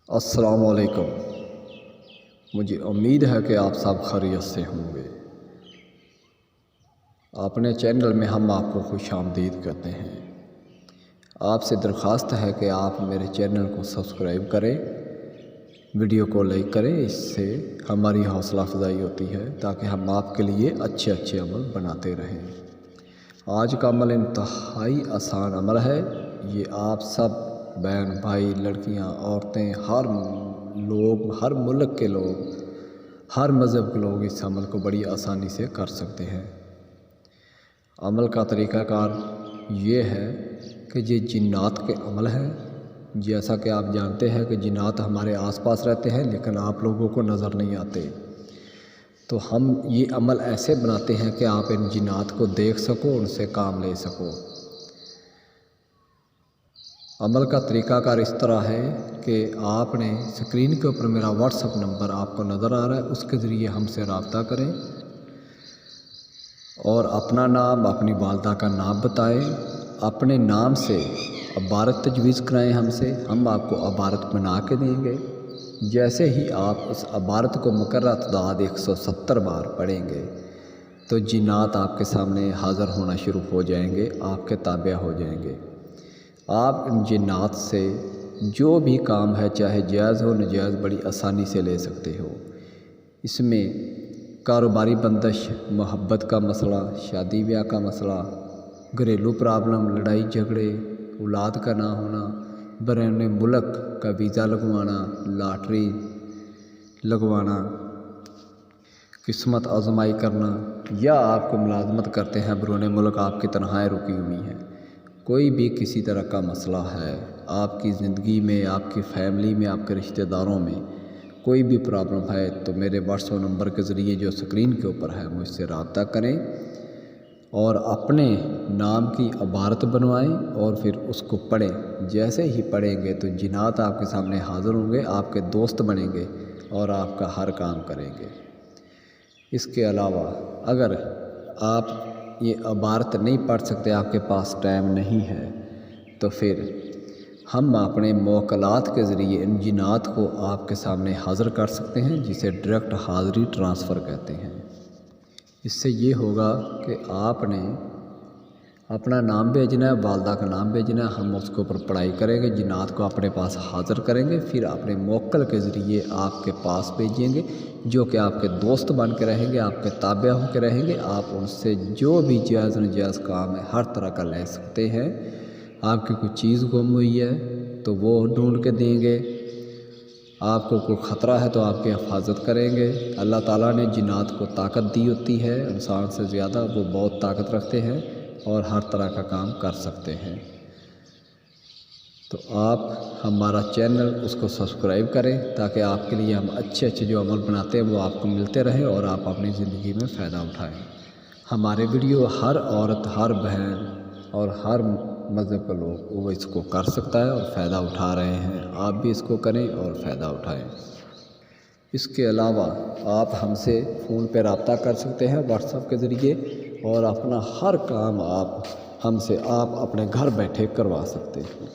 السلام علیکم۔ مجھے امید ہے کہ آپ سب خیریت سے ہوں گے۔ اپنے چینل میں ہم آپ کو خوش آمدید کہتے ہیں۔ آپ سے درخواست ہے کہ آپ میرے چینل کو سبسکرائب کریں، ویڈیو کو لائک کریں، اس سے ہماری حوصلہ افزائی ہوتی ہے تاکہ ہم آپ کے لیے اچھے عمل بناتے رہیں۔ آج کا عمل انتہائی آسان عمل ہے۔ یہ آپ سب بہن بھائی، لڑکیاں، عورتیں، ہر ملک کے لوگ، ہر مذہب کے لوگ اس عمل کو بڑی آسانی سے کر سکتے ہیں۔ عمل کا طریقہ کار یہ ہے کہ یہ جنات کے عمل ہے۔ جیسا کہ آپ جانتے ہیں کہ جنات ہمارے آس پاس رہتے ہیں لیکن آپ لوگوں کو نظر نہیں آتے، تو ہم یہ عمل ایسے بناتے ہیں کہ آپ ان جنات کو دیکھ سکو، ان سے کام لے سکو۔ عمل کا طریقہ کار اس طرح ہے کہ آپ نے اسکرین کے اوپر میرا واٹس ایپ نمبر آپ کو نظر آ رہا ہے، اس کے ذریعے ہم سے رابطہ کریں اور اپنا نام، اپنی والدہ کا نام بتائیں، اپنے نام سے عبارت تجویز کرائیں ہم سے، ہم آپ کو عبارت بنا کے دیں گے۔ جیسے ہی آپ اس عبارت کو مقررہ تعداد 170 بار پڑھیں گے تو جنات آپ کے سامنے حاضر ہونا شروع ہو جائیں گے، آپ کے تابع ہو جائیں گے۔ آپ ان جنات سے جو بھی کام ہے، چاہے جائز ہو ناجائز، بڑی آسانی سے لے سکتے ہو۔ اس میں کاروباری بندش، محبت کا مسئلہ، شادی بیاہ کا مسئلہ، گھریلو پرابلم، لڑائی جھگڑے، اولاد کا نہ ہونا، بیرون ملک کا ویزا لگوانا، لاٹری لگوانا، قسمت آزمائی کرنا، یا آپ کو ملازمت کرتے ہیں بیرون ملک، آپ کی تنخواہیں رکی ہوئی ہیں، کوئی بھی کسی طرح کا مسئلہ ہے آپ کی زندگی میں، آپ کی فیملی میں، آپ کے رشتہ داروں میں کوئی بھی پرابلم ہے تو میرے واٹس ایپ نمبر کے ذریعے جو اسکرین کے اوپر ہے مجھ سے رابطہ کریں اور اپنے نام کی عبارت بنوائیں اور پھر اس کو پڑھیں۔ جیسے ہی پڑھیں گے تو جنات آپ کے سامنے حاضر ہوں گے، آپ کے دوست بنیں گے اور آپ کا ہر کام کریں گے۔ اس کے علاوہ اگر آپ یہ عبارت نہیں پڑھ سکتے، آپ کے پاس ٹائم نہیں ہے، تو پھر ہم اپنے موکلات کے ذریعے ان جنات کو آپ کے سامنے حاضر کر سکتے ہیں، جسے ڈائریکٹ حاضری ٹرانسفر کہتے ہیں۔ اس سے یہ ہوگا کہ آپ نے اپنا نام بھیجنا ہے، والدہ کا نام بھیجنا ہے، ہم اس کے اوپر پڑھائی کریں گے، جنات کو اپنے پاس حاضر کریں گے، پھر اپنے موکل کے ذریعے آپ کے پاس بھیجیں گے، جو کہ آپ کے دوست بن کے رہیں گے، آپ کے تابع ہو کے رہیں گے۔ آپ ان سے جو بھی جائز ناجائز کام ہے ہر طرح کا لے سکتے ہیں۔ آپ کی کوئی چیز گم ہوئی ہے تو وہ ڈھونڈ کے دیں گے، آپ کو کوئی خطرہ ہے تو آپ کی حفاظت کریں گے۔ اللہ تعالیٰ نے جنات کو طاقت دی ہوتی ہے، انسان سے زیادہ وہ بہت طاقت رکھتے ہیں اور ہر طرح کا کام کر سکتے ہیں۔ تو آپ ہمارا چینل اس کو سبسکرائب کریں تاکہ آپ کے لیے ہم اچھے جو عمل بناتے ہیں وہ آپ کو ملتے رہیں اور آپ اپنی زندگی میں فائدہ اٹھائیں۔ ہمارے ویڈیو ہر عورت، ہر بہن اور ہر مذہب کا لوگ وہ اس کو کر سکتا ہے اور فائدہ اٹھا رہے ہیں۔ آپ بھی اس کو کریں اور فائدہ اٹھائیں۔ اس کے علاوہ آپ ہم سے فون پہ رابطہ کر سکتے ہیں واٹس ایپ کے ذریعے، اور اپنا ہر کام آپ ہم سے اپنے گھر بیٹھے کروا سکتے ہیں۔